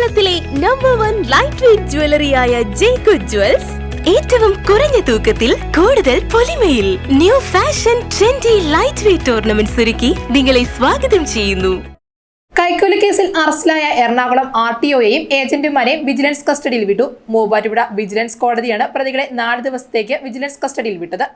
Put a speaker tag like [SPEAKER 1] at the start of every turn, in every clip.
[SPEAKER 1] കേരളത്തിലെ number 1 light weight ജ്വല്ലറിയായ ജേക്കു ജ്വൽസ് ഏറ്റവും കുറഞ്ഞ തൂക്കത്തിൽ കൂടുതൽ പൊലിമയിൽ new fashion trendy light weight ornaments ഒരുക്കി നിങ്ങളെ സ്വാഗതം ചെയ്യുന്നു.
[SPEAKER 2] കൈക്കൂലി കേസിൽ അറസ്റ്റിലായ എറണാകുളം ആർടിഒയെയും ഏജന്റുമാരെയും വിജിലൻസ് കസ്റ്റഡിയിൽ വിട്ടു. മൂവാറ്റുപുഴ വിജിലൻസ് കോടതിയാണ് പ്രതികളെ 4 ദിവസത്തേക്ക് വിജിലൻസ് കസ്റ്റഡിയിൽ വിട്ടത്.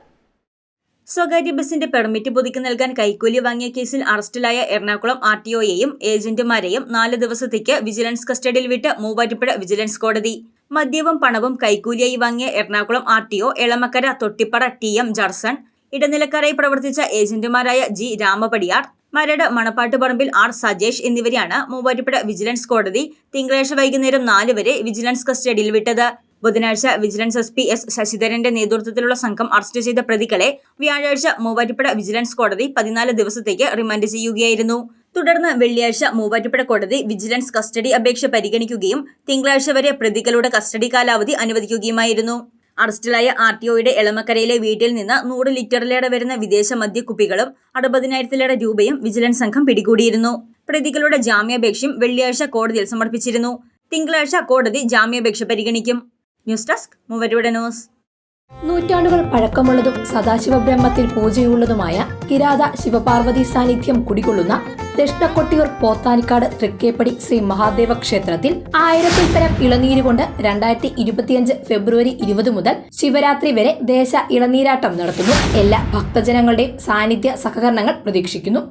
[SPEAKER 3] സ്വകാര്യ ബസിന്റെ പെർമിറ്റ് പുതുക്കി നൽകാൻ കൈക്കൂലി വാങ്ങിയ കേസിൽ അറസ്റ്റിലായ എറണാകുളം ആർടിഒയെയും ഏജന്റുമാരെയും 4 ദിവസത്തേക്ക് വിജിലൻസ് കസ്റ്റഡിയിൽ വിട്ട് മൂവാറ്റുപുഴ വിജിലൻസ് കോടതി. മദ്യവും പണവും കൈക്കൂലിയായി വാങ്ങിയ എറണാകുളം ആർടിഒ, എളമക്കര തൊട്ടിപ്പറ TM ജർസൺ, ഇടനിലക്കാരായി പ്രവർത്തിച്ച ഏജന്റുമാരായ G രാമപടിയാർ, മരട് മണപ്പാട്ടുപറമ്പിൽ R സജേഷ് എന്നിവരെയാണ് മൂവാറ്റുപുഴ വിജിലൻസ് കോടതി തിങ്കളാഴ്ച വൈകുന്നേരം 4 വരെ വിജിലൻസ് കസ്റ്റഡിയിൽ വിട്ടത്. ബുധനാഴ്ച വിജിലൻസ് SP S ശശിധരന്റെ നേതൃത്വത്തിലുള്ള സംഘം അറസ്റ്റ് ചെയ്ത പ്രതികളെ വ്യാഴാഴ്ച മൂവാറ്റുപുഴ വിജിലൻസ് കോടതി 14 ദിവസത്തേക്ക് റിമാൻഡ് ചെയ്യുകയായിരുന്നു. തുടർന്ന് വെള്ളിയാഴ്ച മൂവാറ്റുപുഴ കോടതി വിജിലൻസ് കസ്റ്റഡി അപേക്ഷ പരിഗണിക്കുകയും തിങ്കളാഴ്ച വരെ പ്രതികളുടെ കസ്റ്റഡി കാലാവധി അനുവദിക്കുകയുമായിരുന്നു. അറസ്റ്റിലായ ആർടിഒയുടെ എളമക്കരയിലെ വീട്ടിൽ നിന്ന് 100 ലിറ്ററിലേറെ വരുന്ന വിദേശ മദ്യക്കുപ്പികളും 60,000 രൂപയും വിജിലൻസ് സംഘം പിടികൂടിയിരുന്നു. പ്രതികളുടെ ജാമ്യാപേക്ഷയും വെള്ളിയാഴ്ച കോടതിയിൽ സമർപ്പിച്ചിരുന്നു. തിങ്കളാഴ്ച കോടതി ജാമ്യാപേക്ഷ പരിഗണിക്കും. News desk Muvattupuzha news.
[SPEAKER 2] നൂറ്റാണ്ടുകൾ പഴക്കമുള്ളതും സദാശിവ ബ്രഹ്മത്തിൽ പൂജയുള്ളതുമായ കിരാത ശിവപാർവതി സാന്നിധ്യം കുടികൊള്ളുന്ന ദക്ഷിണക്കൊട്ടിയൂർ പോത്താനിക്കാട് തൃക്കേപ്പടി ശ്രീ മഹാദേവ ക്ഷേത്രത്തിൽ 1000-ൽ പരം ഇളനീരുകൊണ്ട് 2025 ഫെബ്രുവരി 20 മുതൽ ശിവരാത്രി വരെ ദേശ ഇളനീരാട്ടം നടത്തുന്നു. എല്ലാ ഭക്തജനങ്ങളുടെയും സാന്നിധ്യ സഹകരണങ്ങൾ പ്രതീക്ഷിക്കുന്നു.